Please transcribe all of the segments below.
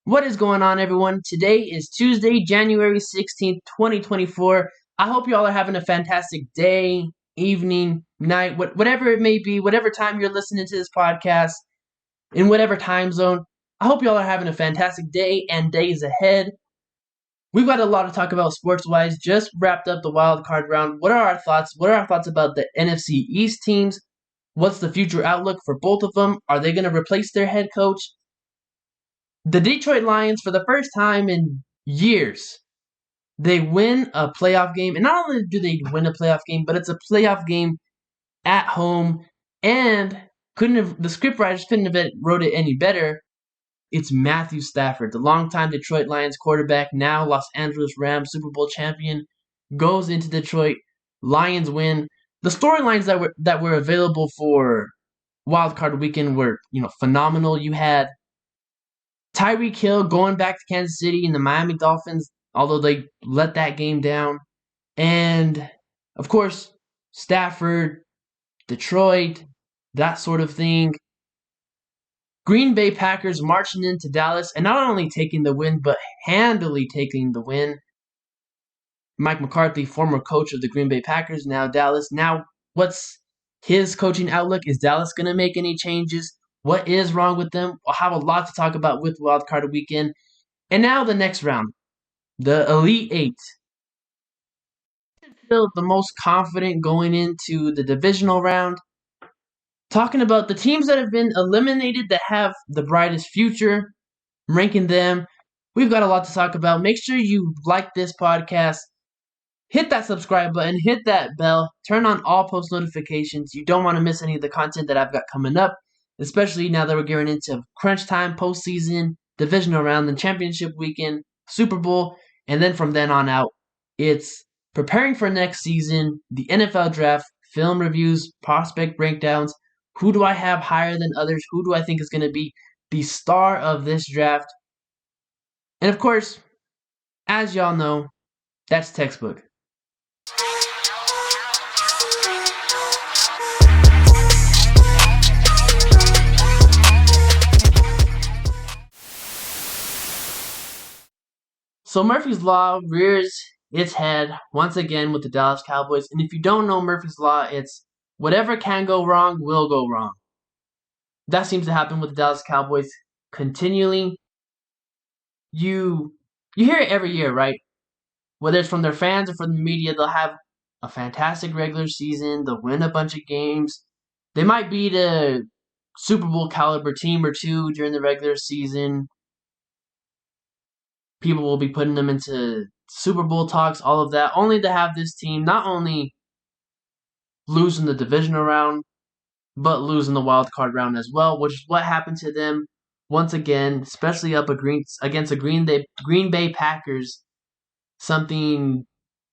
What is going on, everyone? Today is Tuesday, January 16th, 2024. I hope you all are having a fantastic day, evening, night, whatever it may be, whatever time you're listening to this podcast, in whatever time zone. I hope you all are having a fantastic day and days ahead. We've got a lot to talk about sports-wise. Just wrapped up the wild card round. What are our thoughts? What are our thoughts about the NFC East teams? What's the future outlook for both of them? Are they going to replace their head coach? The Detroit Lions, for the first time in years, they win a playoff game. And not only do they win a playoff game, but it's a playoff game at home. And the scriptwriters couldn't have wrote it any better. It's Matthew Stafford, the longtime Detroit Lions quarterback, now Los Angeles Rams Super Bowl champion, goes into Detroit. Lions win. The storylines that were available for Wild Card Weekend were phenomenal. You had Tyreek Hill going back to Kansas City and the Miami Dolphins, although they let that game down. And, of course, Stafford, Detroit, that sort of thing. Green Bay Packers marching into Dallas and not only taking the win, but handily taking the win. Mike McCarthy, former coach of the Green Bay Packers, now Dallas. Now, what's his coaching outlook? Is Dallas going to make any changes? What is wrong with them? We'll have a lot to talk about with Wild Card Weekend. And now the next round, the Elite Eight. I feel the most confident going into the divisional round. Talking about the teams that have been eliminated that have the brightest future, ranking them. We've got a lot to talk about. Make sure you like this podcast. Hit that subscribe button. Hit that bell. Turn on all post notifications. You don't want to miss any of the content that I've got coming up, especially now that we're getting into crunch time, postseason, divisional round, then championship weekend, Super Bowl, and then from then on out, it's preparing for next season, the NFL draft, film reviews, prospect breakdowns. Who do I have higher than others? Who do I think is going to be the star of this draft? And of course, as y'all know, that's textbook. So Murphy's Law rears its head once again with the Dallas Cowboys. And if you don't know Murphy's Law, it's whatever can go wrong will go wrong. That seems to happen with the Dallas Cowboys continually. You hear it every year, right? Whether it's from their fans or from the media, they'll have a fantastic regular season. They'll win a bunch of games. They might beat a Super Bowl caliber team or two during the regular season. People will be putting them into Super Bowl talks, all of that, only to have this team not only lose in the divisional round, but lose in the wild card round as well, which is what happened to them once again, especially up against the Green Bay Packers. Something,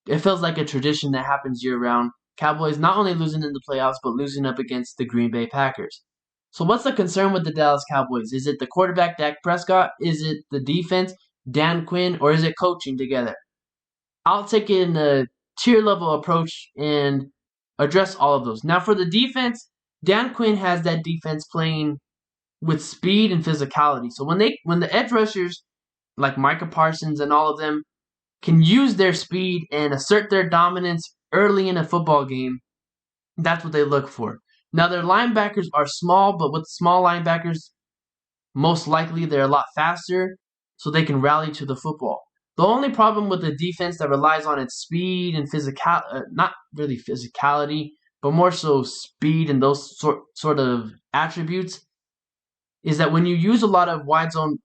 it feels like a tradition that happens year-round. Cowboys not only losing in the playoffs, but losing up against the Green Bay Packers. So what's the concern with the Dallas Cowboys? Is it the quarterback, Dak Prescott? Is it the defense, Dan Quinn? Or is it coaching together? I'll take it in a tier-level approach and address all of those. Now, for the defense, Dan Quinn has that defense playing with speed and physicality. So when the edge rushers, like Micah Parsons and all of them, can use their speed and assert their dominance early in a football game, that's what they look for. Now, their linebackers are small, but with small linebackers, most likely they're a lot faster, so they can rally to the football. The only problem with a defense that relies on its speed and not really physicality, but more so speed and those sort of attributes, is that when you use a lot of wide zone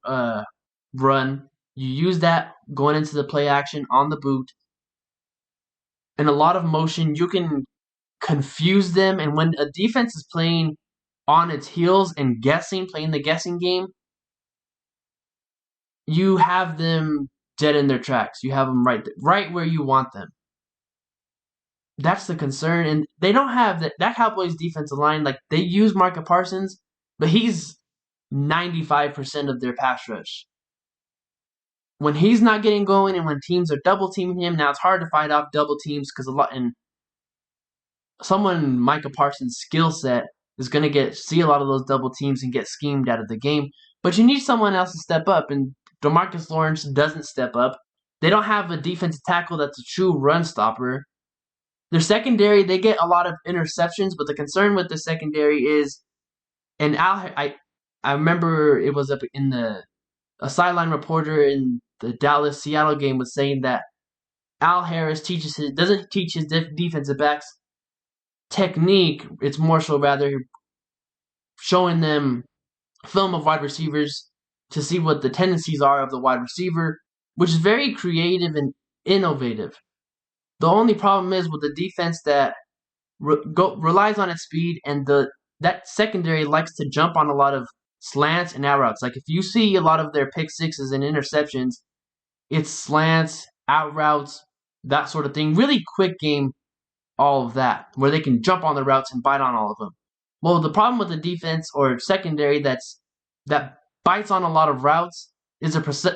run, you use that going into the play action on the boot, and a lot of motion, you can confuse them. And when a defense is playing on its heels and playing the guessing game, you have them dead in their tracks. You have them right where you want them. That's the concern. And they don't have that Cowboys defensive line. Like, they use Micah Parsons, but he's 95% of their pass rush. When he's not getting going and when teams are double teaming him, now it's hard to fight off double teams because Micah Parsons' skill set is going to see a lot of those double teams and get schemed out of the game. But you need someone else to step up, and DeMarcus Lawrence doesn't step up. They don't have a defensive tackle that's a true run stopper. Their secondary, they get a lot of interceptions, but the concern with the secondary is, and I remember it was up in a sideline reporter in the Dallas Seattle game was saying that Al Harris doesn't teach his defensive backs technique. It's more so rather showing them film of wide receivers to see what the tendencies are of the wide receiver, which is very creative and innovative. The only problem is with the defense that relies on its speed, and that secondary likes to jump on a lot of slants and out routes. Like if you see a lot of their pick sixes and interceptions, it's slants, out routes, that sort of thing. Really quick game, all of that, where they can jump on the routes and bite on all of them. Well, the problem with the defense or secondary that bites on a lot of routes is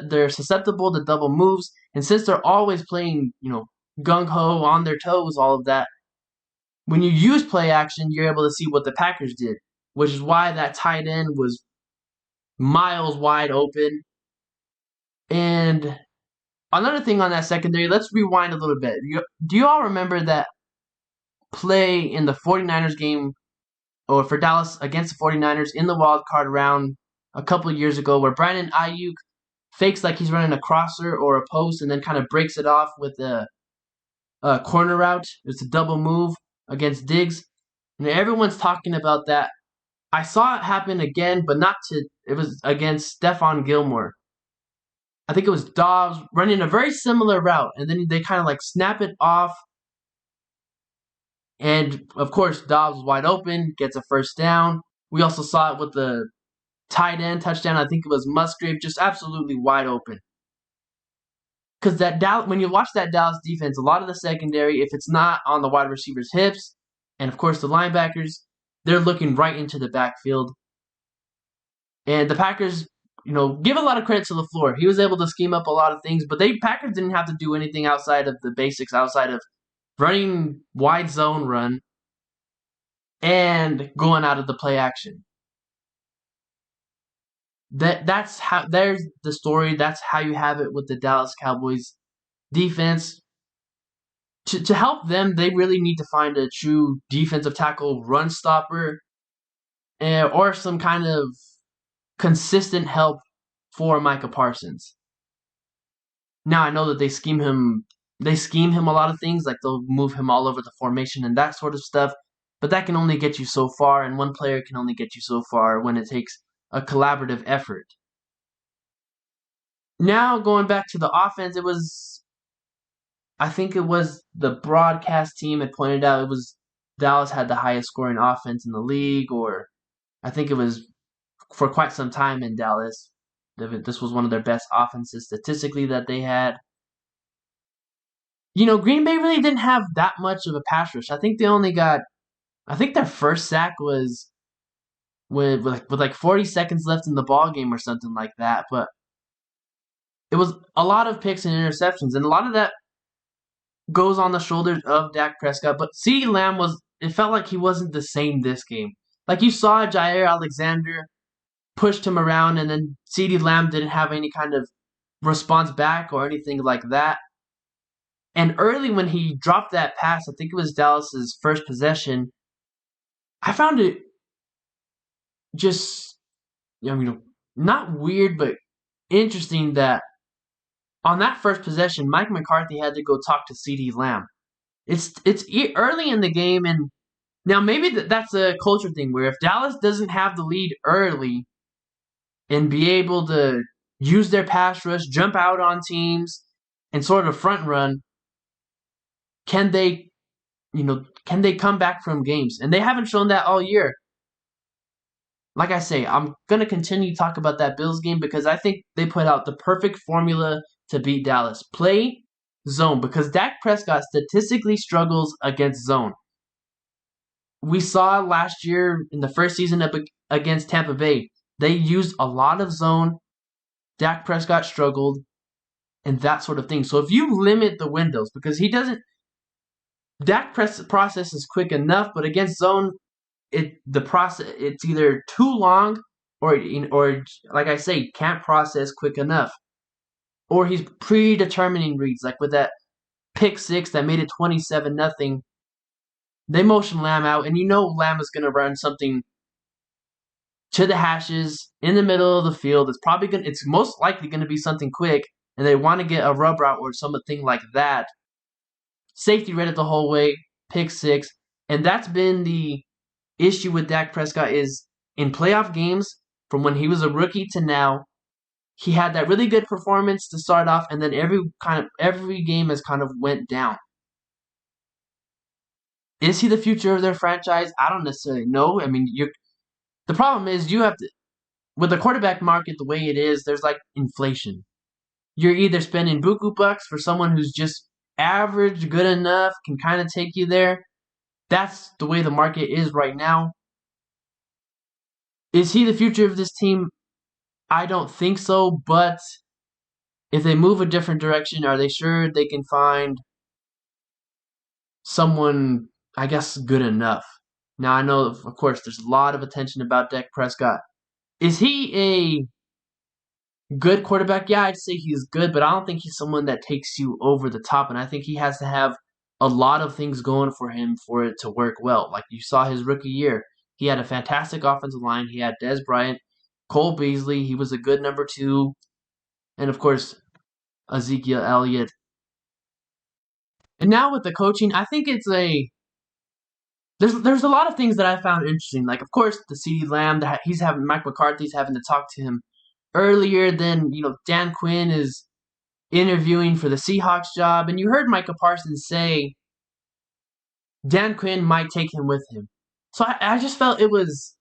they're susceptible to double moves, and since they're always playing, gung ho on their toes, all of that. When you use play action, you're able to see what the Packers did, which is why that tight end was miles wide open. And another thing on that secondary, let's rewind a little bit. Do you all remember that play in the 49ers game, or for Dallas against the 49ers in the wild card round a couple of years ago, where Brandon Ayuk fakes like he's running a crosser or a post and then kind of breaks it off with a corner route? It's a double move against Diggs. And everyone's talking about that. I saw it happen again, but it was against Stephon Gilmore. I think it was Dobbs running a very similar route, and then they kind of like snap it off. And, of course, Dobbs was wide open, gets a first down. We also saw it with the tight end touchdown. I think it was Musgrave, just absolutely wide open. Because when you watch that Dallas defense, a lot of the secondary, if it's not on the wide receiver's hips, and, of course, the linebackers, they're looking right into the backfield. And the Packers, give a lot of credit to LaFleur. He was able to scheme up a lot of things, but Packers didn't have to do anything outside of the basics, outside of running wide zone run and going out of the play action. That's how. There's the story. That's how you have it with the Dallas Cowboys defense. To help them, they really need to find a true defensive tackle run stopper, or some kind of consistent help for Micah Parsons. Now I know that they scheme him a lot of things, like they'll move him all over the formation and that sort of stuff, but that can only get you so far, and one player can only get you so far when it takes a collaborative effort. Now going back to the offense, I think it was the broadcast team had pointed out Dallas had the highest scoring offense in the league, or I think it was for quite some time in Dallas. This was one of their best offenses statistically that they had. Green Bay really didn't have that much of a pass rush. I think their first sack was with like 40 seconds left in the ball game or something like that. But it was a lot of picks and interceptions, and a lot of that goes on the shoulders of Dak Prescott. But CeeDee Lamb it felt like he wasn't the same this game. Like you saw Jair Alexander pushed him around, and then CeeDee Lamb didn't have any kind of response back or anything like that. And early when he dropped that pass, I think it was Dallas's first possession, I found it just, not weird, but interesting that on that first possession, Mike McCarthy had to go talk to CeeDee Lamb. It's early in the game, and now maybe that's a culture thing where if Dallas doesn't have the lead early and be able to use their pass rush, jump out on teams, and sort of front run, can they come back from games? And they haven't shown that all year. Like I say, I'm going to continue to talk about that Bills game because I think they put out the perfect formula to beat Dallas. Play zone, because Dak Prescott statistically struggles against zone. We saw last year in the first season against Tampa Bay, they used a lot of zone. Dak Prescott struggled and that sort of thing. So if you limit the windows, because Dak process is quick enough, but against zone, it's either too long or like I say, can't process quick enough. or he's predetermining reads, like with that pick six that made it 27-0. They motion Lamb out, and you know Lamb is going to run something to the hashes in the middle of the field. It's most likely going to be something quick, and they want to get a rub route or something like that. Safety read it the whole way, pick six, and that's been the issue with Dak Prescott is in playoff games from when he was a rookie to now. He had that really good performance to start off, and then every game has kind of went down. Is he the future of their franchise? I don't necessarily know. I mean, the problem is you have to with the quarterback market the way it is. There's like inflation. You're either spending buku bucks for someone who's just average, good enough, can kind of take you there. That's the way the market is right now. Is he the future of this team? I don't think so, but if they move a different direction, are they sure they can find someone, I guess, good enough? Now, I know, of course, there's a lot of attention about Dak Prescott. Is he a good quarterback? Yeah, I'd say he's good, but I don't think he's someone that takes you over the top, and I think he has to have a lot of things going for him for it to work well. Like you saw his rookie year, he had a fantastic offensive line. He had Dez Bryant, Cole Beasley. He was a good number two, and of course Ezekiel Elliott. And now with the coaching, I think it's a there's a lot of things that I found interesting. Like of course the CeeDee Lamb that he's having Mike McCarthy's having to talk to him earlier than Dan Quinn is interviewing for the Seahawks job, and you heard Micah Parsons say Dan Quinn might take him with him. So I just felt it was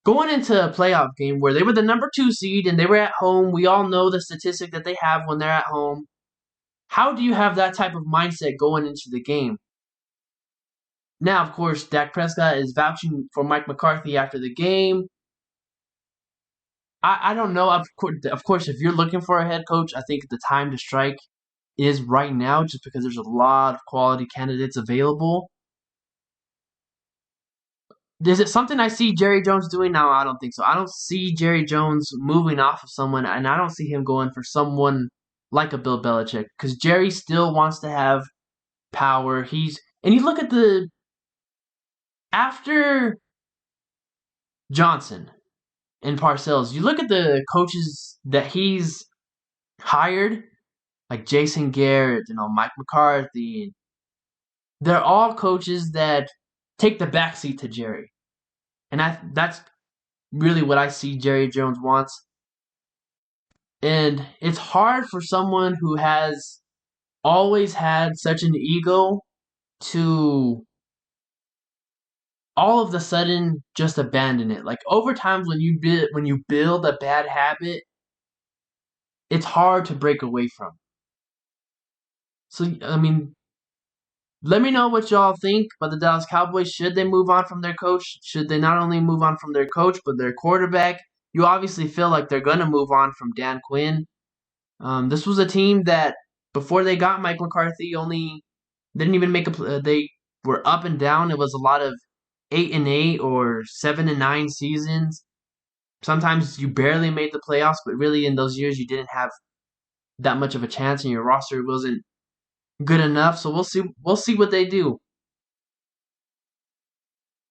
going into a playoff game where they were the number 2 seed and they were at home. We all know the statistic that they have when they're at home. How do you have that type of mindset going into the game? Now, of course, Dak Prescott is vouching for Mike McCarthy after the game. I don't know. Of course, if you're looking for a head coach, I think the time to strike is right now just because there's a lot of quality candidates available. Is it something I see Jerry Jones doing? No, I don't think so. I don't see Jerry Jones moving off of someone, and I don't see him going for someone like a Bill Belichick because Jerry still wants to have power. And you look at after Johnson and Parcells, you look at the coaches that he's hired, like Jason Garrett, Mike McCarthy. They're all coaches that take the backseat to Jerry. And that's really what I see Jerry Jones wants. And it's hard for someone who has always had such an ego to all of the sudden just abandon it. Like over time when you build a bad habit, it's hard to break away from. So I mean, let me know what y'all think about the Dallas Cowboys. Should they move on from their coach? Should they not only move on from their coach, but their quarterback? You obviously feel like they're going to move on from Dan Quinn. This was a team that, before they got Mike McCarthy, only didn't even make they were up and down. It was a lot of 8-8 or 7-9 seasons. Sometimes you barely made the playoffs, but really in those years you didn't have that much of a chance, and your roster wasn't good enough. So we'll see. We'll see what they do.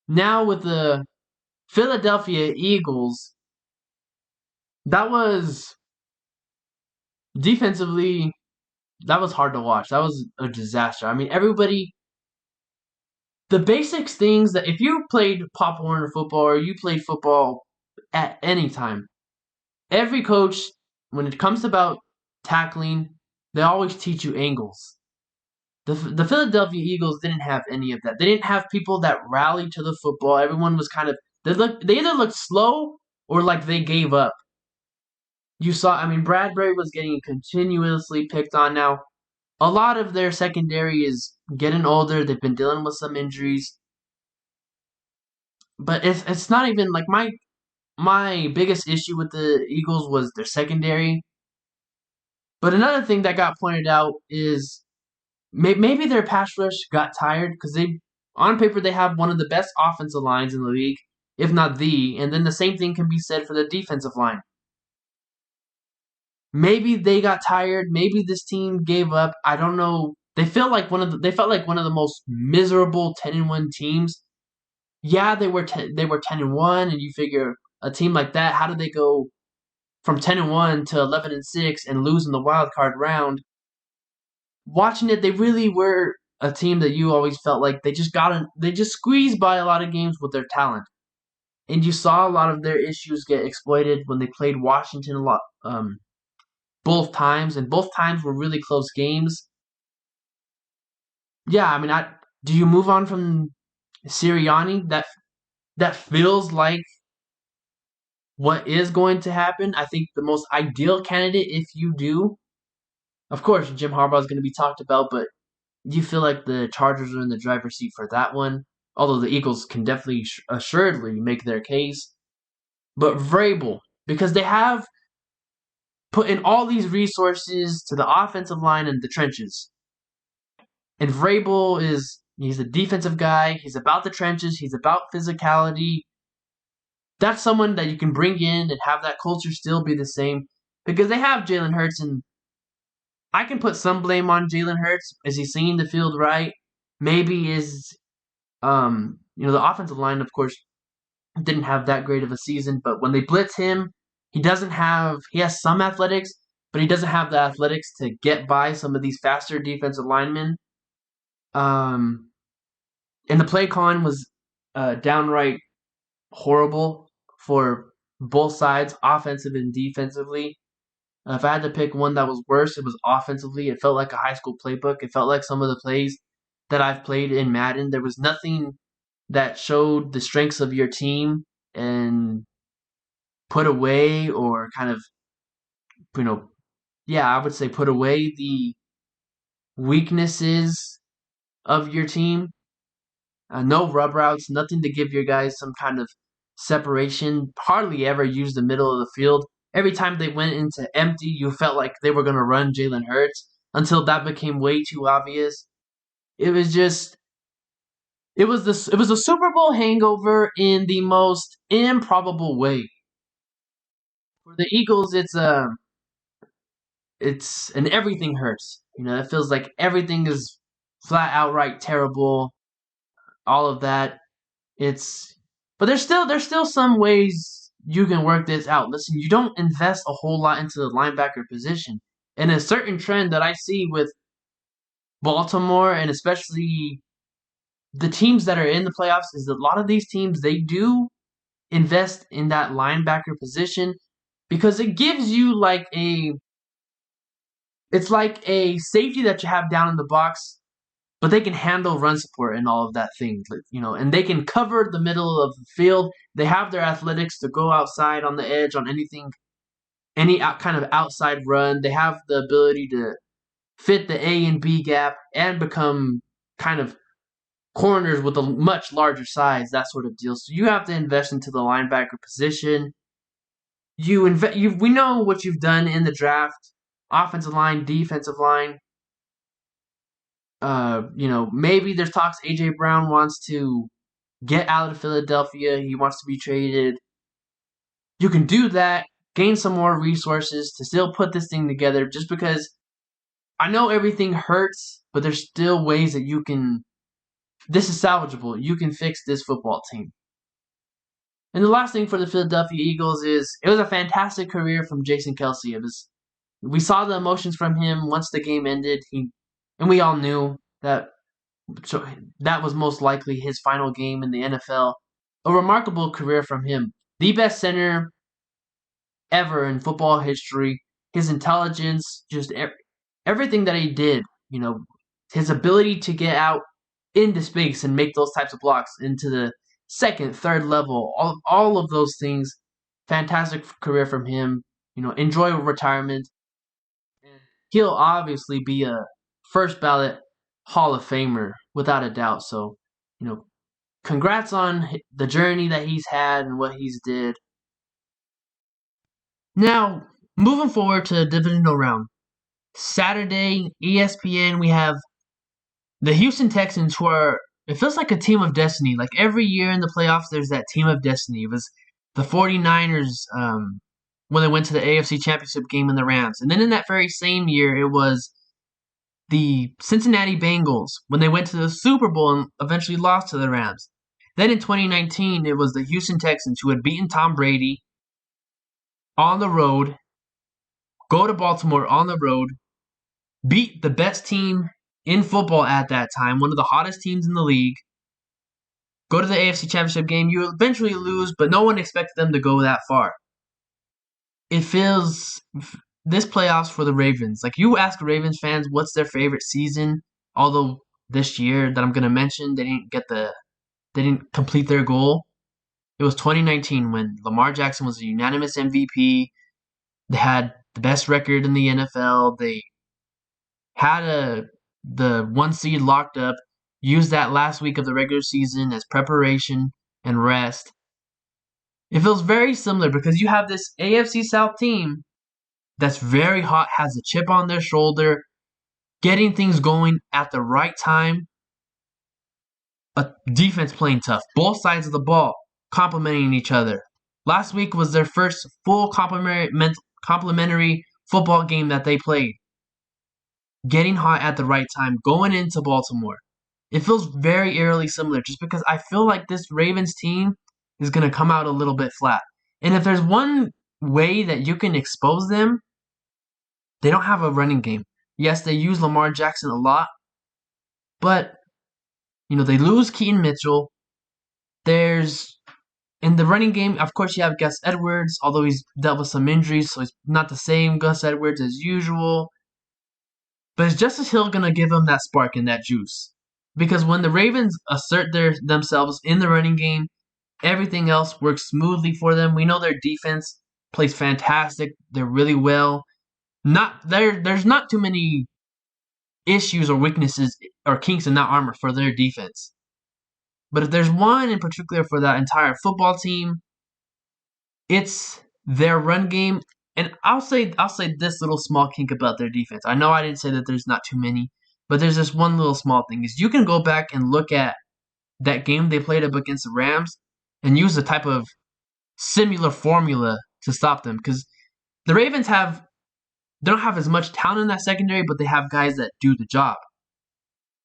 Now with the Philadelphia Eagles, that was defensively, that was hard to watch. That was a disaster. I mean, the basics things that if you played Pop Warner football or you played football at any time, every coach, when it comes about tackling, they always teach you angles. The Philadelphia Eagles didn't have any of that. They didn't have people that rallied to the football. Everyone was kind of they either looked slow or like they gave up. You saw, I mean, Bradbury was getting continuously picked on now. A lot of their secondary is getting older. They've been dealing with some injuries. But it's not even like my biggest issue with the Eagles was their secondary. But another thing that got pointed out is maybe their pass rush got tired because on paper they have one of the best offensive lines in the league, if not the. And then the same thing can be said for the defensive line. maybe they got tired. Maybe this team gave up. I don't know. They felt like one of the most miserable 10-1 teams. Yeah, they were 10-1, and you figure a team like that, how did they go from 10-1 to 11-6 and lose in the wild card round? Watching it, they really were a team that you always felt like they just squeezed by a lot of games with their talent. And you saw a lot of their issues get exploited when they played Washington a lot, both times, and both times were really close games. Yeah, I mean, do you move on from Sirianni? That feels like what is going to happen. I think the most ideal candidate, if you do, of course, Jim Harbaugh is going to be talked about, but you feel like the Chargers are in the driver's seat for that one. Although the Eagles can definitely, assuredly make their case. But Vrabel, because they have put in all these resources to the offensive line and the trenches. And he's a defensive guy. He's about the trenches. He's about physicality. That's someone that you can bring in and have that culture still be the same. Because they have Jalen Hurts, and I can put some blame on Jalen Hurts. Is he seeing the field right? Maybe the offensive line, of course, didn't have that great of a season, but when they blitz him, he has some athletics, but he doesn't have the athletics to get by some of these faster defensive linemen. And the play calling was downright horrible for both sides, offensive and defensively. If I had to pick one that was worse, it was offensively. It felt like a high school playbook. It felt like some of the plays that I've played in Madden. There was nothing that showed the strengths of your team and put away or kind of, you know, yeah, I would say put away the weaknesses of your team. No rub routes, nothing to give your guys some kind of separation. Hardly ever used the middle of the field. Every time they went into empty, you felt like they were going to run Jalen Hurts until that became way too obvious. It was just it was a Super Bowl hangover in the most improbable way. For the Eagles, it's and everything hurts. It feels like everything is flat outright terrible. All of that. It's but there's still some ways you can work this out. Listen, you don't invest a whole lot into the linebacker position. And a certain trend that I see with Baltimore and especially the teams that are in the playoffs is that a lot of these teams they do invest in that linebacker position because it gives you it's like a safety that you have down in the box, but they can handle run support and all of that thing, and they can cover the middle of the field. They have their athletics to go outside on the edge on any kind of outside run. They have the ability to fit the A and B gap and become kind of corners with a much larger size, that sort of deal. So you have to invest into the linebacker position. We know what you've done in the draft, offensive line, defensive line. Maybe there's talks AJ Brown wants to get out of Philadelphia. He wants to be traded. You can do that, gain some more resources to still put this thing together just because I know everything hurts, but there's still ways that this is salvageable. You can fix this football team. And the last thing for the Philadelphia Eagles is it was a fantastic career from Jason Kelce. We saw the emotions from him once the game ended. And we all knew that that was most likely his final game in the NFL. A remarkable career from him. The best center ever in football history. His intelligence, just everything that he did, his ability to get out into space and make those types of blocks into the second, third level, all of those things. Fantastic career from him. Enjoy retirement. And he'll obviously be a first ballot Hall of Famer without a doubt. So, congrats on the journey that he's had and what he's did. Now, moving forward to the divisional round. Saturday, ESPN, we have the Houston Texans, who it feels like a team of destiny. Like every year in the playoffs, there's that team of destiny. It was the 49ers when they went to the AFC Championship game in the Rams. And then in that very same year, it was the Cincinnati Bengals when they went to the Super Bowl and eventually lost to the Rams. Then in 2019, it was the Houston Texans who had beaten Tom Brady on the road, go to Baltimore on the road, beat the best team in football at that time, one of the hottest teams in the league, go to the AFC Championship game. You eventually lose, but no one expected them to go that far. It feels this playoffs for the Ravens. Like, you ask Ravens fans what's their favorite season, although this year that I'm going to mention, they didn't complete their goal. It was 2019 when Lamar Jackson was a unanimous MVP. They had the best record in the NFL. They had the 1 seed locked up, used that last week of the regular season as preparation and rest. It feels very similar because you have this AFC South team that's very hot, has a chip on their shoulder, getting things going at the right time. A defense playing tough, both sides of the ball complementing each other. Last week was their first full complementary football game that they played. Getting hot at the right time, going into Baltimore. It feels very eerily similar just because I feel like this Ravens team is going to come out a little bit flat. And if there's one way that you can expose them, they don't have a running game. Yes, they use Lamar Jackson a lot, but they lose Keaton Mitchell. There's in the running game, of course, you have Gus Edwards, although he's dealt with some injuries, so he's not the same Gus Edwards as usual. But is Justice Hill going to give them that spark and that juice? Because when the Ravens assert themselves in the running game, everything else works smoothly for them. We know their defense plays fantastic. They're really well. There's not too many issues or weaknesses or kinks in that armor for their defense. But if there's one in particular for that entire football team, it's their run game. And I'll say this little small kink about their defense. I know I didn't say that there's not too many, but there's this one little small thing. Is you can go back and look at that game they played up against the Rams and use a type of similar formula to stop them. Because the Ravens they don't have as much talent in that secondary, but they have guys that do the job.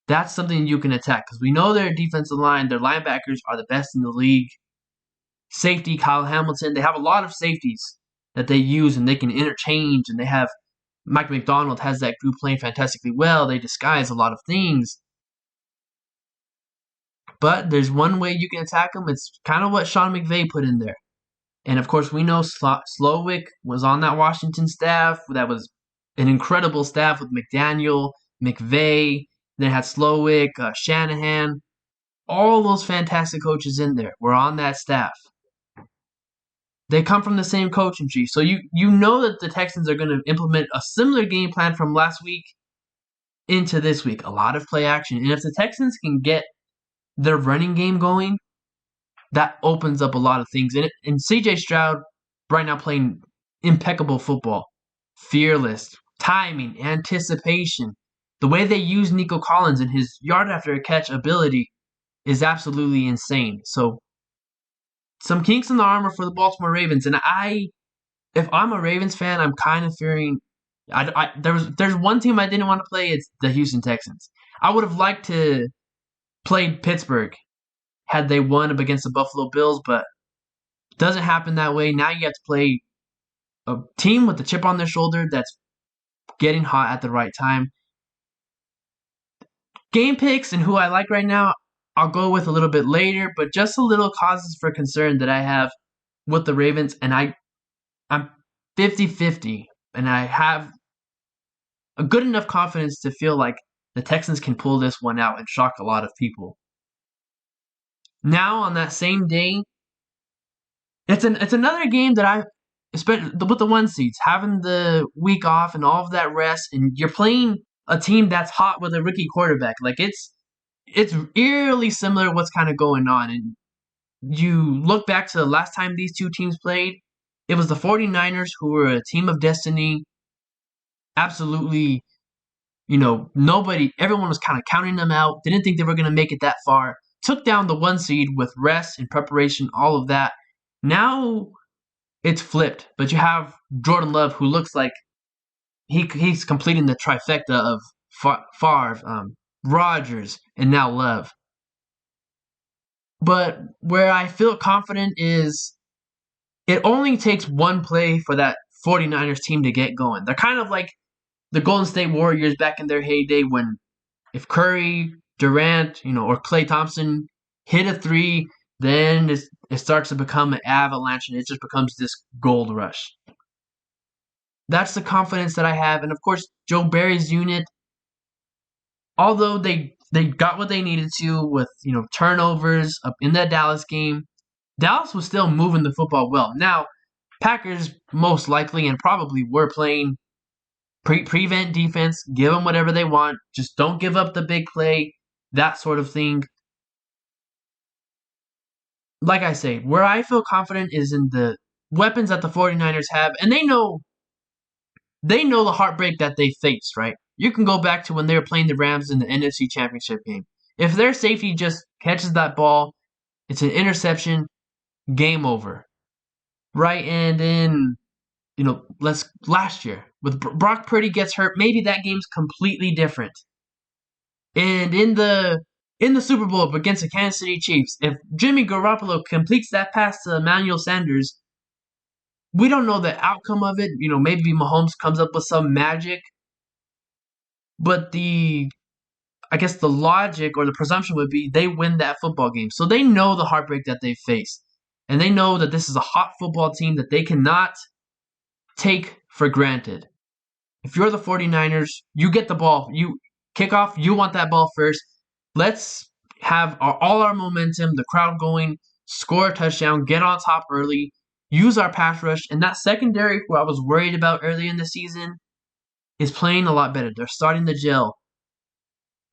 That's something you can attack because we know their defensive line, their linebackers are the best in the league. Safety, Kyle Hamilton, they have a lot of safeties that they use and they can interchange, and they have Mike McDonald has that group playing fantastically well. They disguise a lot of things. But there's one way you can attack them. It's kind of what Sean McVay put in there. And of course, we know Slowick was on that Washington staff. That was an incredible staff with McDaniel, McVay. Then it had Slowick, Shanahan. All those fantastic coaches in there were on that staff. They come from the same coaching tree. So you know that the Texans are going to implement a similar game plan from last week into this week. A lot of play action. And if the Texans can get their running game going, that opens up a lot of things. And C.J. Stroud right now playing impeccable football. Fearless. Timing. Anticipation. The way they use Nico Collins and his yard after a catch ability is absolutely insane. So, some kinks in the armor for the Baltimore Ravens. And if I'm a Ravens fan, I'm kind of fearing. There's one team I didn't want to play. It's the Houston Texans. I would have liked to play Pittsburgh had they won up against the Buffalo Bills, but it doesn't happen that way. Now you have to play a team with the chip on their shoulder that's getting hot at the right time. Game picks and who I like right now, I'll go with a little bit later, but just a little causes for concern that I have with the Ravens, and I'm 50-50, and I have a good enough confidence to feel like the Texans can pull this one out and shock a lot of people. Now, on that same day, it's another game that with the 1 seeds, having the week off and all of that rest, and you're playing a team that's hot with a rookie quarterback. Like, it's eerily similar what's kind of going on. And you look back to the last time these two teams played, it was the 49ers who were a team of destiny. Absolutely, everyone was kind of counting them out, didn't think they were going to make it that far. Took down the 1 seed with rest and preparation, all of that. Now, it's flipped. But you have Jordan Love, who looks like he's completing the trifecta of Favre, Rodgers, and now Love. But where I feel confident is it only takes one play for that 49ers team to get going. They're kind of like the Golden State Warriors back in their heyday when if Curry, Durant, or Klay Thompson hit a three, then it starts to become an avalanche and it just becomes this gold rush. That's the confidence that I have. And of course, Joe Barry's unit, although they got what they needed to with, turnovers up in that Dallas game, Dallas was still moving the football well. Now, Packers most likely and probably were playing prevent defense, give them whatever they want, just don't give up the big play, that sort of thing. Like I say, where I feel confident is in the weapons that the 49ers have, and they know the heartbreak that they faced, right? You can go back to when they were playing the Rams in the NFC Championship game. If their safety just catches that ball, it's an interception, game over. Right? And then, last year, with Brock Purdy gets hurt, maybe that game's completely different. And in the Super Bowl against the Kansas City Chiefs, if Jimmy Garoppolo completes that pass to Emmanuel Sanders, we don't know the outcome of it. Maybe Mahomes comes up with some magic. But I guess the logic or the presumption would be they win that football game. So they know the heartbreak that they face. And they know that this is a hot football team that they cannot take for granted. If you're the 49ers, you get the ball. You kick off, you want that ball first. Let's have all our momentum, the crowd going, score a touchdown, get on top early, use our pass rush. And that secondary, who I was worried about early in the season, is playing a lot better. They're starting to gel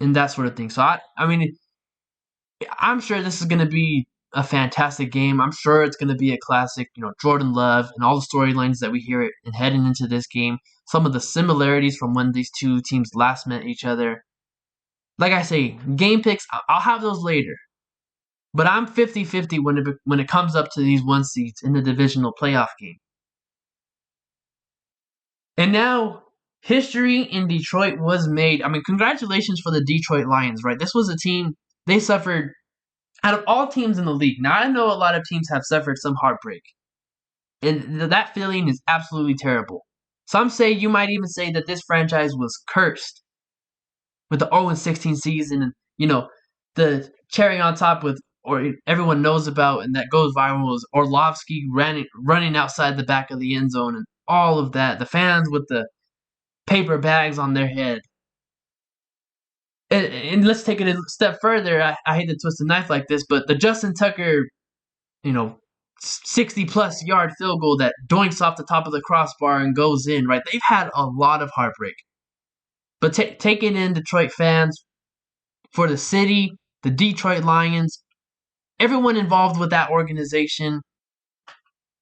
and that sort of thing. So, I'm sure this is going to be a fantastic game. I'm sure it's going to be a classic, Jordan Love and all the storylines that we hear and heading into this game. Some of the similarities from when these two teams last met each other. Like I say, game picks, I'll have those later. But I'm 50-50 when it comes up to these one seeds in the divisional playoff game. And now, history in Detroit was made. Congratulations for the Detroit Lions, right? This was a team, they suffered out of all teams in the league. Now, I know a lot of teams have suffered some heartbreak. And that feeling is absolutely terrible. You might even say that this franchise was cursed with the 0-16 season and, the cherry on top or everyone knows about and that goes viral was Orlovsky running outside the back of the end zone and all of that. The fans with the paper bags on their head. And let's take it a step further. I hate to twist the knife like this, but the Justin Tucker, 60-plus yard field goal that doinks off the top of the crossbar and goes in, right? They've had a lot of heartbreak. But take it in, Detroit fans, for the city, the Detroit Lions, everyone involved with that organization,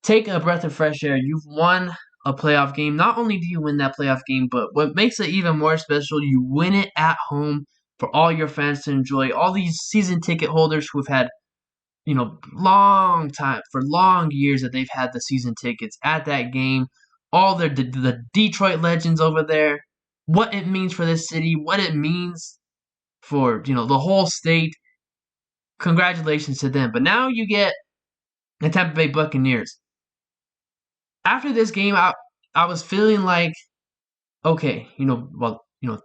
take a breath of fresh air. You've won a playoff game. Not only do you win that playoff game, but what makes it even more special, you win it at home for all your fans to enjoy. All these season ticket holders who have had, long time, for long years that they've had the season tickets at that game. All the Detroit legends over there. What it means for this city, what it means for, the whole state. Congratulations to them. But now you get the Tampa Bay Buccaneers. After this game, I was feeling like, okay,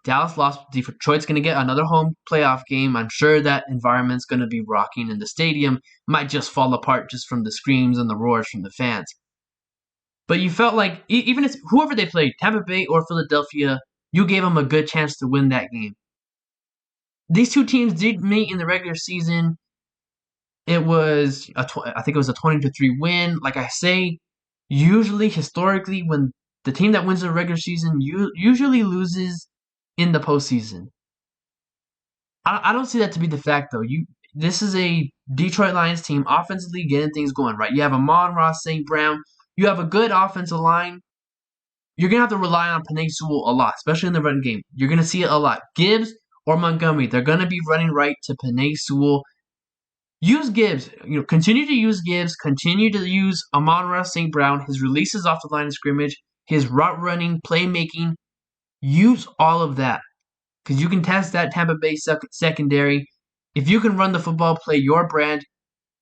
Dallas lost. Detroit's going to get another home playoff game. I'm sure that environment's going to be rocking, and the stadium might just fall apart just from the screams and the roars from the fans. But you felt like, even if whoever they played, Tampa Bay or Philadelphia, you gave them a good chance to win that game. These two teams did meet in the regular season. It was, I think it was a 20-3 win. Like I say, usually, historically, when the team that wins the regular season usually loses in the postseason. I don't see that to be the fact, though. This is a Detroit Lions team offensively getting things going, right? You have Amon-Ra St. Brown. You have a good offensive line. You're going to have to rely on Penei Sewell a lot, especially in the run game. You're going to see it a lot. Gibbs or Montgomery, they're going to be running right to Penei Sewell. use Gibbs. Continue to use Gibbs. Continue to use Amon-Ra St. Brown. His releases off the line of scrimmage, his route running, playmaking. Use all of that because you can test that Tampa Bay secondary. If you can run the football, play your brand,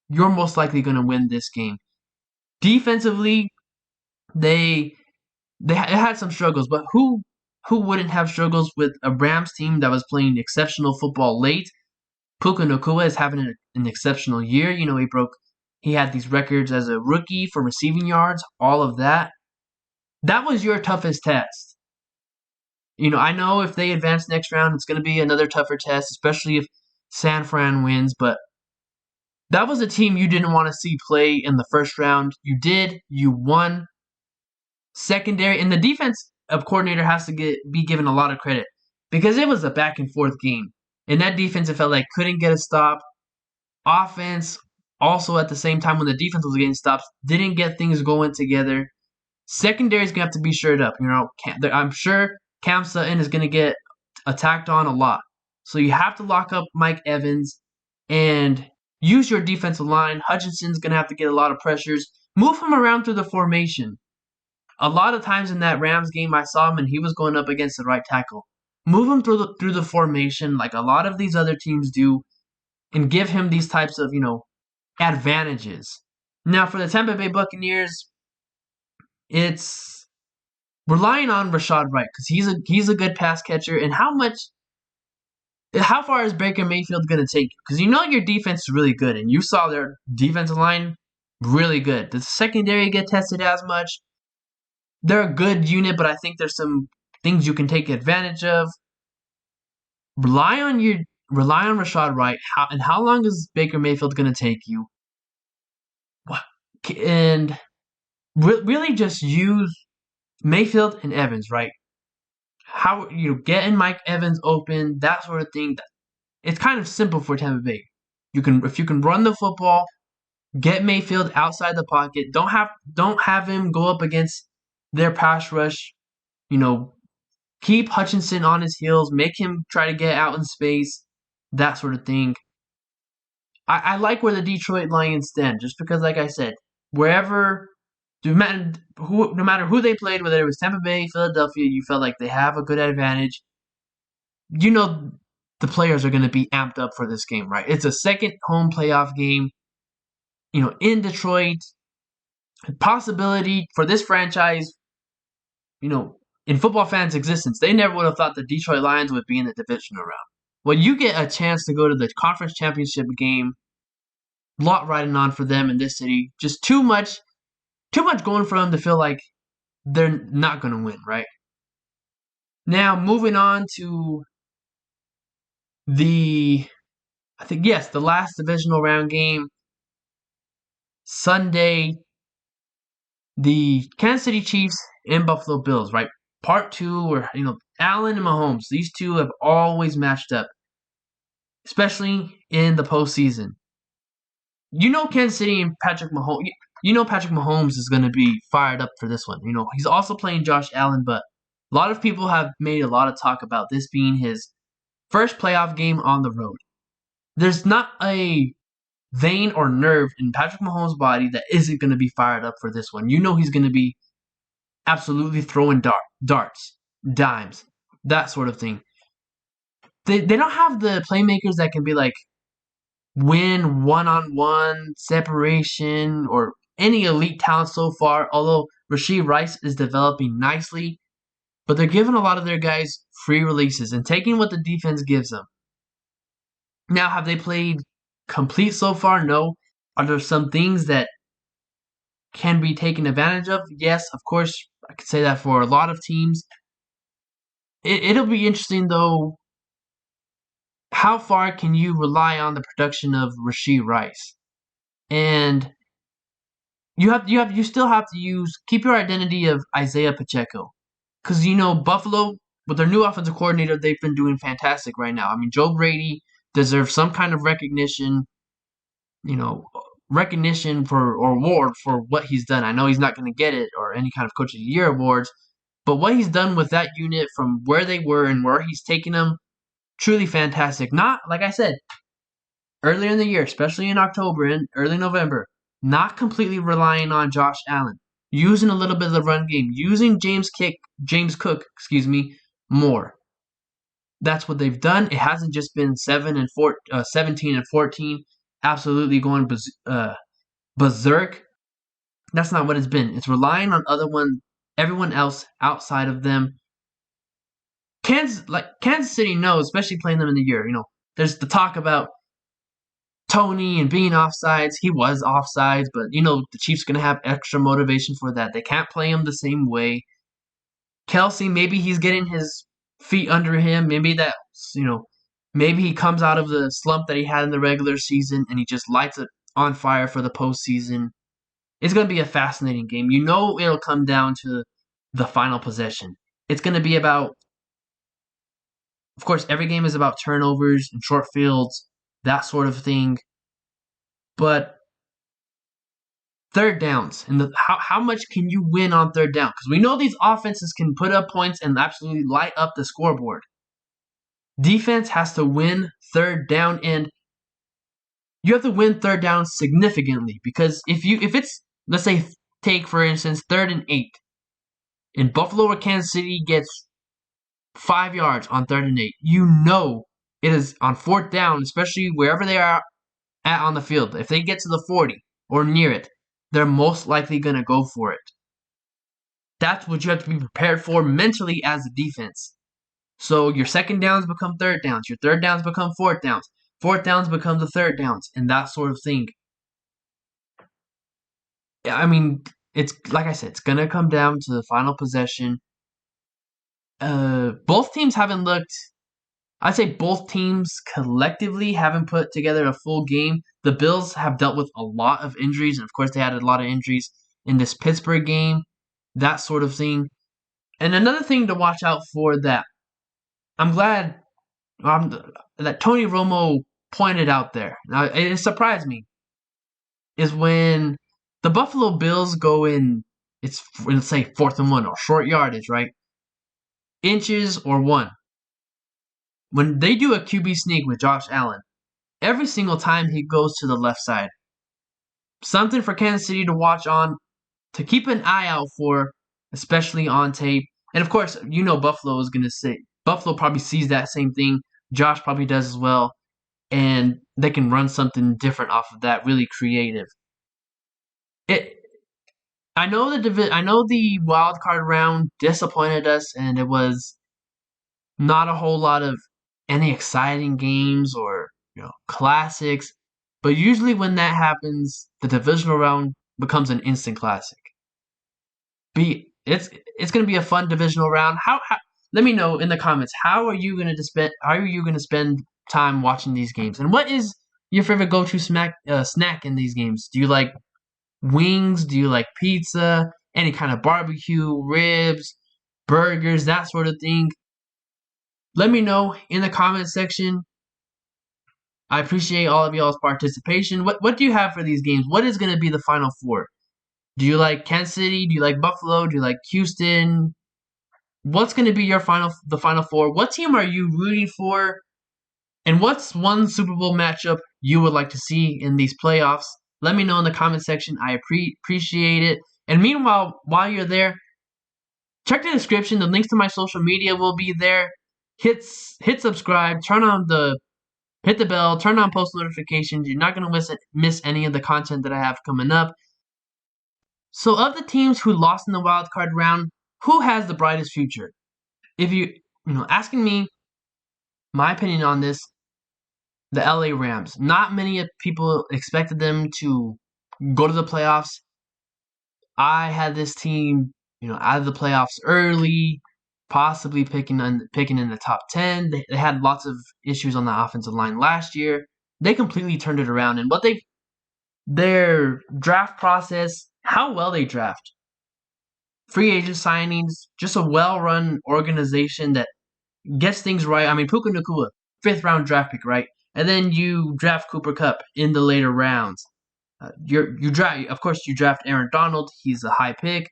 you're most likely going to win this game. Defensively, they had some struggles, but who wouldn't have struggles with a Rams team that was playing exceptional football late? Puka Nacua is having an exceptional year. He had these records as a rookie for receiving yards, all of that. That was your toughest test. I know if they advance next round, it's going to be another tougher test, especially if San Fran wins, but that was a team you didn't want to see play in the first round. You did. You won. Secondary, and the defense of coordinator has to be given a lot of credit because it was a back and forth game. And that defense, it felt like, couldn't get a stop. Offense, also at the same time when the defense was getting stops, didn't get things going together. Secondary is going to have to be shored up. I'm sure Cam Sutton is going to get attacked on a lot. So you have to lock up Mike Evans and use your defensive line. Hutchinson's going to have to get a lot of pressures. Move him around through the formation. A lot of times in that Rams game, I saw him and he was going up against the right tackle. Move him through the formation like a lot of these other teams do and give him these types of, advantages. Now, for the Tampa Bay Buccaneers, it's relying on Rashad Wright because he's a good pass catcher. And how far is Baker Mayfield going to take you? Because your defense is really good, and you saw their defensive line really good. Does the secondary get tested as much? They're a good unit, but I think there's some things you can take advantage of. Rely on Rashad Wright. How long is Baker Mayfield going to take you? And really just use Mayfield and Evans, right? How getting Mike Evans open, that sort of thing. It's kind of simple for Tampa Bay. If you can run the football, get Mayfield outside the pocket. Don't have him go up against their pass rush. Keep Hutchinson on his heels. Make him try to get out in space. That sort of thing. I like where the Detroit Lions stand, just because, like I said, no matter who they played, whether it was Tampa Bay, Philadelphia, you felt like they have a good advantage. The players are going to be amped up for this game, right? It's a second home playoff game, in Detroit. Possibility for this franchise, in football fans' existence, they never would have thought the Detroit Lions would be in the divisional round. Well, you get a chance to go to the conference championship game. Lot riding on for them in this city. Just too much going for them to feel like they're not going to win, right? Now, moving on to the last divisional round game. Sunday, the Kansas City Chiefs and Buffalo Bills, right? Part 2, where, Allen and Mahomes, these two have always matched up, especially in the postseason. Kansas City and Patrick Mahomes, Patrick Mahomes is going to be fired up for this one. He's also playing Josh Allen, but a lot of people have made a lot of talk about this being his first playoff game on the road. There's not a vein or nerve in Patrick Mahomes' body that isn't going to be fired up for this one. He's going to be absolutely throwing darts, dimes, that sort of thing. They don't have the playmakers that can be like win one-on-one separation or any elite talent so far, although Rashee Rice is developing nicely. But they're giving a lot of their guys free releases and taking what the defense gives them. Now, have they played complete so far? No. Are there some things that can be taken advantage of? Yes, of course. I could say that for a lot of teams. It'll be interesting, though. How far can you rely on the production of Rashee Rice? And you still have to keep your identity of Isaiah Pacheco. Because, Buffalo, with their new offensive coordinator, they've been doing fantastic right now. I mean, Joe Brady deserves some kind of recognition, or award for what he's done. I know he's not going to get it or any kind of Coach of the Year awards, but what he's done with that unit from where they were and where he's taken them, truly fantastic. Not, like I said, earlier in the year, especially in October and early November, not completely relying on Josh Allen, using a little bit of the run game, using James Cook, more. That's what they've done. It hasn't just been 17 and 14, absolutely going berserk. That's not what it's been. It's relying on everyone else outside of them. Kansas City knows, especially playing them in the year. There's the talk about Tony and being offsides. He was offsides, but the Chiefs gonna have extra motivation for that. They can't play him the same way. Kelsey, maybe he's getting his feet under him. Maybe he comes out of the slump that he had in the regular season and he just lights it on fire for the postseason. It's going to be a fascinating game. It'll come down to the final possession. It's going to be about, of course, every game is about turnovers and short fields, that sort of thing. But third downs and how much can you win on third down? Because we know these offenses can put up points and absolutely light up the scoreboard. Defense has to win third down, and you have to win third down significantly because if it's, let's say, take for instance 3rd and 8, and Buffalo or Kansas City gets 5 yards on 3rd and 8, it is on 4th down, especially wherever they are at on the field. If they get to the 40 or near it, they're most likely going to go for it. That's what you have to be prepared for mentally as a defense. So your second downs become third downs. Your third downs become fourth downs. Fourth downs become the third downs, and that sort of thing. I mean, it's like I said, it's gonna come down to the final possession. Both teams haven't looked. I'd say both teams collectively haven't put together a full game. The Bills have dealt with a lot of injuries, and of course, they had a lot of injuries in this Pittsburgh game, that sort of thing. And another thing to watch out for that I'm glad that Tony Romo pointed out there. Now, it surprised me is when the Buffalo Bills go in, let's say 4th and 1 or short yardage, right? Inches or 1. When they do a QB sneak with Josh Allen, every single time he goes to the left side. Something for Kansas City to watch on, to keep an eye out for, especially on tape. And of course, Buffalo is going to say, Buffalo probably sees that same thing. Josh probably does as well. And they can run something different off of that, really creative. I know the wild card round disappointed us, and it was not a whole lot of any exciting games or classics. But usually when that happens, the divisional round becomes an instant classic. It's going to be a fun divisional round. Let me know in the comments, how are you going to spend time watching these games, and what is your favorite go-to snack in these games? Do you like wings? Do you like pizza? Any kind of barbecue, ribs, burgers, that sort of thing? Let me know in the comment section. I appreciate all of y'all's participation. What do you have for these games? What is going to be the Final Four? Do you like Kansas City? Do you like Buffalo? Do you like Houston? What's going to be the Final Four? What team are you rooting for? And what's one Super Bowl matchup you would like to see in these playoffs? Let me know in the comment section. I appreciate it. And meanwhile, while you're there, check the description. The links to my social media will be there. Hit subscribe. Hit the bell. Turn on post notifications. You're not going to miss any of the content that I have coming up. So of the teams who lost in the wild card round, who has the brightest future? If asking me my opinion on this, the LA Rams. Not many people expected them to go to the playoffs. I had this team, out of the playoffs early, possibly picking in the top 10. They had lots of issues on the offensive line last year. They completely turned it around, and their draft process, how well they draft. Free agent signings, just a well-run organization that gets things right. I mean, Puka Nacua, 5th round draft pick, right? And then you draft Cooper Kupp in the later rounds. You draft Aaron Donald. He's a high pick.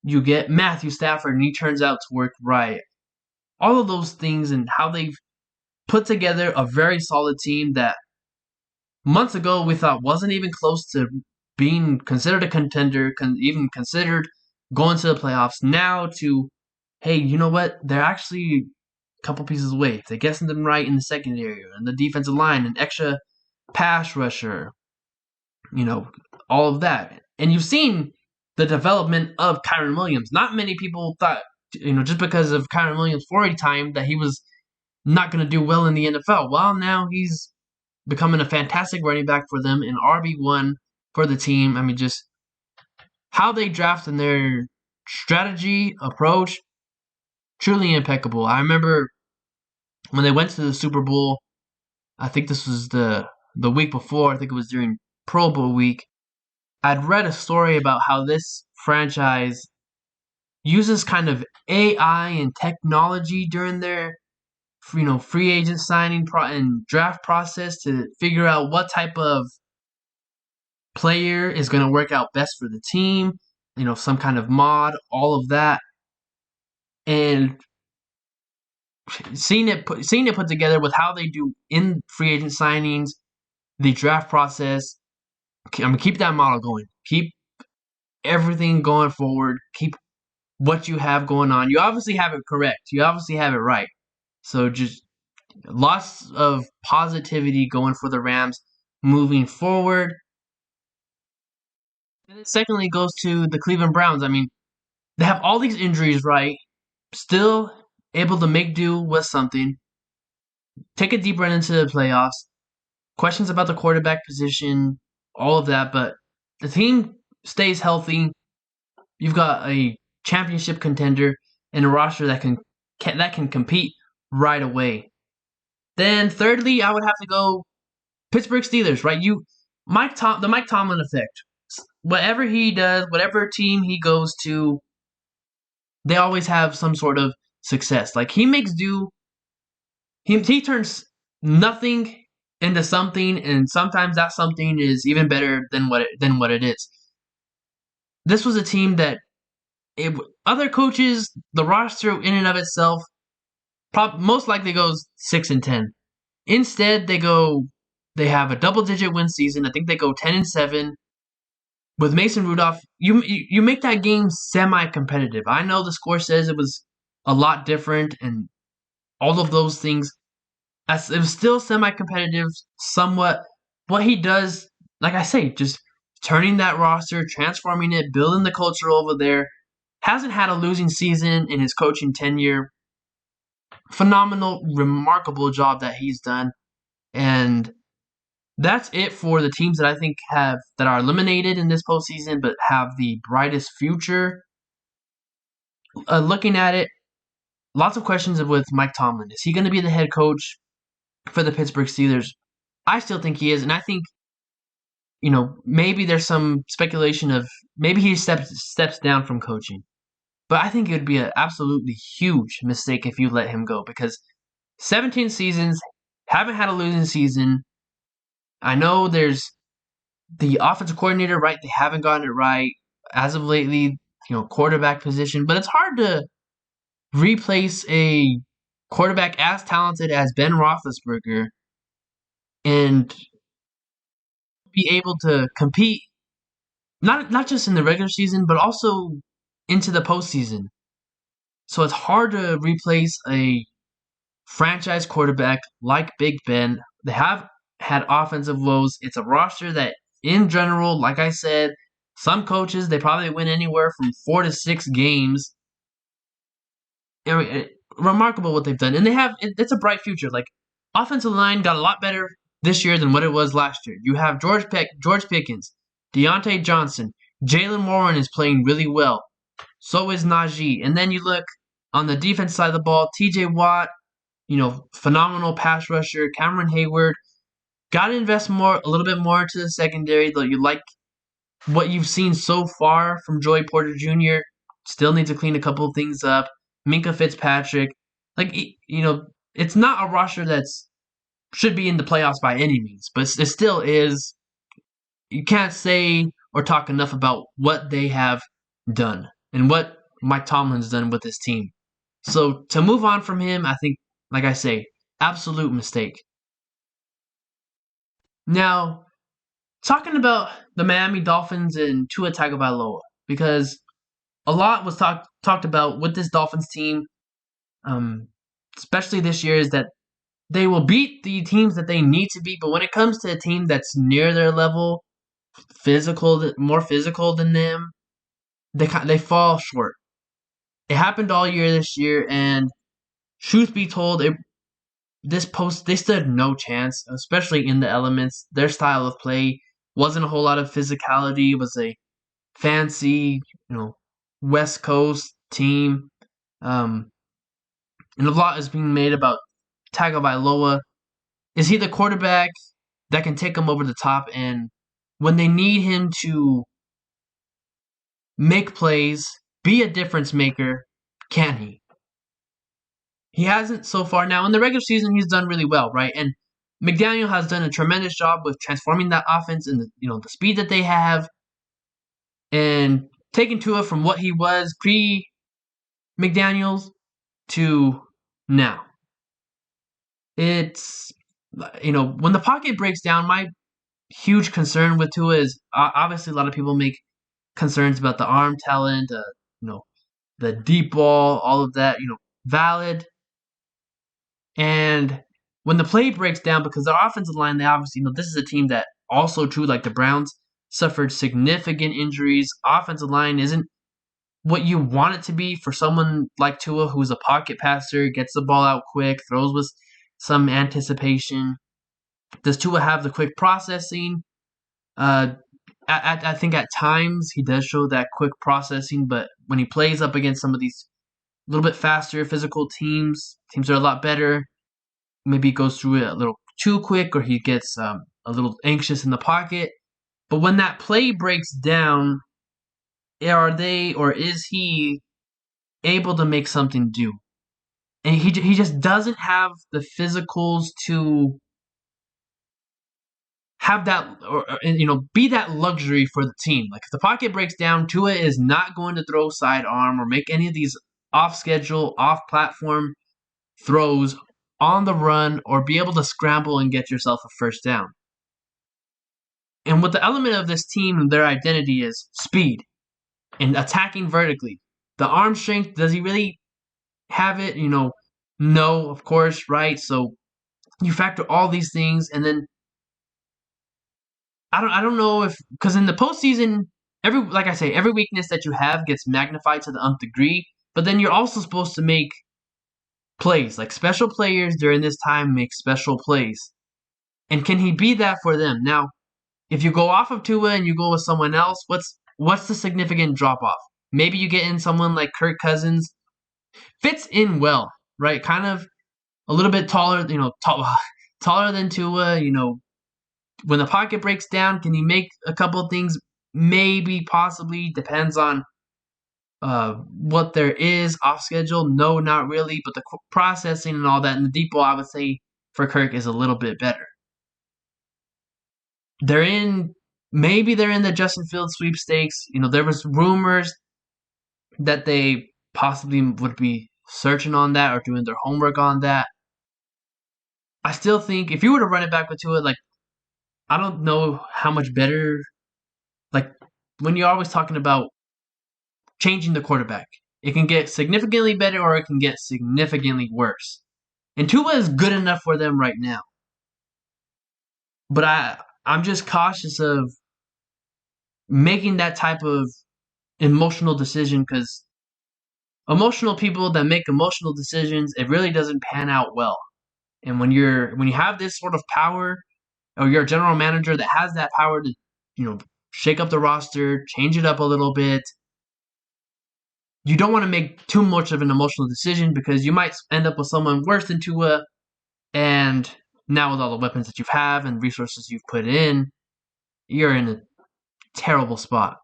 You get Matthew Stafford, and he turns out to work right. All of those things and how they've put together a very solid team that months ago we thought wasn't even close to being considered a contender, even considered going to the playoffs. Now to, hey, you know what? They're actually a couple pieces away. If they get something right in the secondary and the defensive line, an extra pass rusher, you know, all of that. And you've seen the development of Kyren Williams. Not many people thought, just because of Kyren Williams' 40 time that he was not going to do well in the NFL. Well, now he's becoming a fantastic running back for them, an RB1 for the team. I mean, just how they draft and their strategy, approach, truly impeccable. I remember when they went to the Super Bowl, I think this was the week before, I think it was during Pro Bowl week. I'd read a story about how this franchise uses kind of AI and technology during their free agent signing and draft process to figure out what type of player is going to work out best for the team, some kind of mod, all of that. And seeing it put together with how they do in free agent signings, the draft process, I'm going to keep that model going. Keep everything going forward. Keep what you have going on. You obviously have it correct. You obviously have it right. So just lots of positivity going for the Rams moving forward. And then secondly goes to the Cleveland Browns. I mean, they have all these injuries, right? Still able to make do with something. Take a deep run into the playoffs. Questions about the quarterback position, all of that, but the team stays healthy. You've got a championship contender and a roster that can compete right away. Then thirdly, I would have to go Pittsburgh Steelers, right? The Mike Tomlin effect. Whatever he does, whatever team he goes to, they always have some sort of success. Like he makes do. He turns nothing into something, and sometimes that something is even better than what it is. This was a team that other coaches, the roster in and of itself, most likely goes 6-10. Instead, they have a double-digit win season. I think they go 10-7. With Mason Rudolph, you make that game semi-competitive. I know the score says it was a lot different and all of those things. It was still semi-competitive, somewhat. What he does, like I say, just turning that roster, transforming it, building the culture over there. Hasn't had a losing season in his coaching tenure. Phenomenal, remarkable job that he's done. And that's it for the teams that I think that are eliminated in this postseason, but have the brightest future. Looking at it, lots of questions with Mike Tomlin. Is he going to be the head coach for the Pittsburgh Steelers? I still think he is, and I think maybe there's some speculation of maybe he steps down from coaching. But I think it would be an absolutely huge mistake if you let him go because 17 seasons, haven't had a losing season. I know there's the offensive coordinator, right? They haven't gotten it right as of lately, quarterback position. But it's hard to replace a quarterback as talented as Ben Roethlisberger and be able to compete not just in the regular season, but also into the postseason. So it's hard to replace a franchise quarterback like Big Ben. They have had offensive woes. It's a roster that, in general, like I said, some coaches, they probably win anywhere from 4 to 6 games. I mean, remarkable what they've done. And it's a bright future. Like, offensive line got a lot better this year than what it was last year. You have George Pickens, Deontay Johnson, Jalen Warren is playing really well. So is Najee. And then you look on the defense side of the ball, TJ Watt, phenomenal pass rusher, Cameron Hayward. Got to invest a little bit more into the secondary, though you like what you've seen so far from Joey Porter Jr. Still need to clean a couple of things up. Minkah Fitzpatrick. It's not a roster that's should be in the playoffs by any means, but it still is. You can't say or talk enough about what they have done and what Mike Tomlin's done with his team. So to move on from him, I think, like I say, absolute mistake. Now, talking about the Miami Dolphins and Tua Tagovailoa, because a lot was talked about with this Dolphins team, um, especially this year, is that they will beat the teams that they need to beat, but when it comes to a team that's near their level, more physical than them, they fall short. It happened all year this year, and truth be told, they stood no chance, especially in the elements. Their style of play wasn't a whole lot of physicality. It was a fancy, West Coast team. Um, and a lot is being made about Tagovailoa. Is he the quarterback that can take them over the top? And when they need him to make plays, be a difference maker, can he? He hasn't so far. Now, in the regular season, he's done really well, right? And McDaniel has done a tremendous job with transforming that offense and the speed that they have, and taking Tua from what he was pre McDaniels to now. It's when the pocket breaks down, my huge concern with Tua is obviously a lot of people make concerns about the arm talent, the deep ball, all of that, valid. And when the play breaks down, because the offensive line, they obviously this is a team that also too, like the Browns, suffered significant injuries. Offensive line isn't what you want it to be for someone like Tua, who's a pocket passer, gets the ball out quick, throws with some anticipation. Does Tua have the quick processing? I think at times he does show that quick processing, but when he plays up against some of these a little bit faster physical teams are a lot better. Maybe he goes through it a little too quick, or he gets a little anxious in the pocket. But when that play breaks down, is he able to make something do? And he just doesn't have the physicals to have that, or be that luxury for the team. Like if the pocket breaks down, Tua is not going to throw sidearm or make any of these off schedule, off platform throws on the run, or be able to scramble and get yourself a first down. And what the element of this team, their identity is speed and attacking vertically. The arm strength, does he really have it? No, of course, right? So you factor all these things, and then I don't know if, because in the postseason, every weakness that you have gets magnified to the nth degree. But then you're also supposed to make plays, like special players during this time make special plays. And can he be that for them? Now, if you go off of Tua and you go with someone else, what's the significant drop off? Maybe you get in someone like Kirk Cousins, fits in well, right? Kind of a little bit taller, taller than Tua. When the pocket breaks down, can he make a couple of things? Maybe, possibly, depends on what there is off schedule. No, not really, but the processing and all that, and the deep ball, I would say for Kirk is a little bit better. Maybe they're in the Justin Fields sweepstakes. There was rumors that they possibly would be searching on that or doing their homework on that. I still think if you were to run it back with Tua, like, I don't know how much better, like, when you're always talking about changing the quarterback, it can get significantly better or it can get significantly worse. And Tua is good enough for them right now. But I'm just cautious of making that type of emotional decision, because emotional people that make emotional decisions, it really doesn't pan out well. And when you have this sort of power, or you're a general manager that has that power to, shake up the roster, change it up a little bit, you don't want to make too much of an emotional decision, because you might end up with someone worse than Tua, and now with all the weapons that you have and resources you've put in, you're in a terrible spot.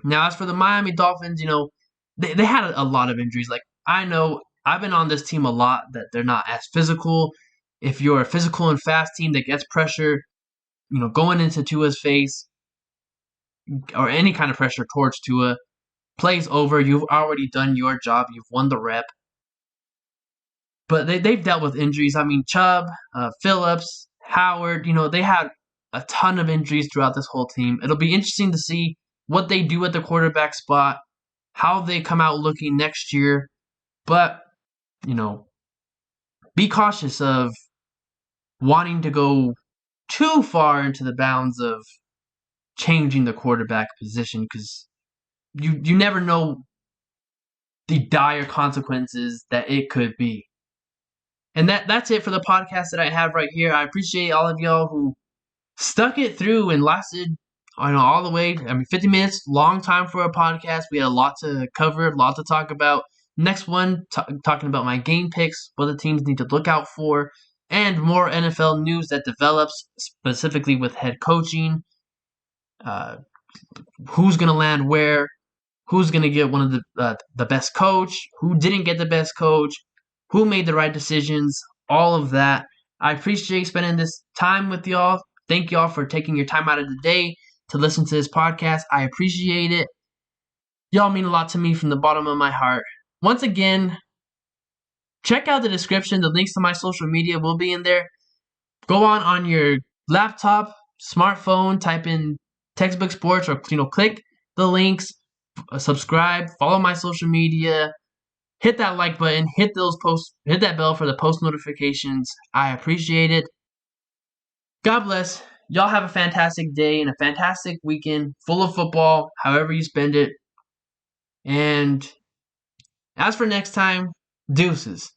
Now, as for the Miami Dolphins, they had a lot of injuries. Like, I know I've been on this team a lot, that they're not as physical. If you're a physical and fast team that gets pressure, going into Tua's face, or any kind of pressure towards Tua, play's over. You've already done your job. You've won the rep. But they've dealt with injuries. I mean, Chubb, Phillips, Howard, they had a ton of injuries throughout this whole team. It'll be interesting to see what they do at the quarterback spot, how they come out looking next year. But, you know, be cautious of wanting to go too far into the bounds of changing the quarterback position because you never know the dire consequences that it could be. And that's it for the podcast that I have right here. I appreciate all of y'all who stuck it through and lasted all the way. 50 minutes, long time for a podcast. We had a lot to cover, a lot to talk about. Next one, talking about my game picks, what the teams need to look out for, and more NFL news that develops, specifically with head coaching, who's going to land where, who's going to get one of the best coach, who didn't get the best coach, who made the right decisions, all of that. I appreciate spending this time with y'all. Thank y'all for taking your time out of the day to listen to this podcast. I appreciate it. Y'all mean a lot to me from the bottom of my heart. Once again, check out the description. The links to my social media will be in there. Go on your laptop, smartphone, type in Textbook Sports or click the links, subscribe, follow my social media, hit that like button, hit that bell for the post notifications. I appreciate it. God bless. Y'all have a fantastic day and a fantastic weekend full of football, however you spend it. And as for next time, deuces.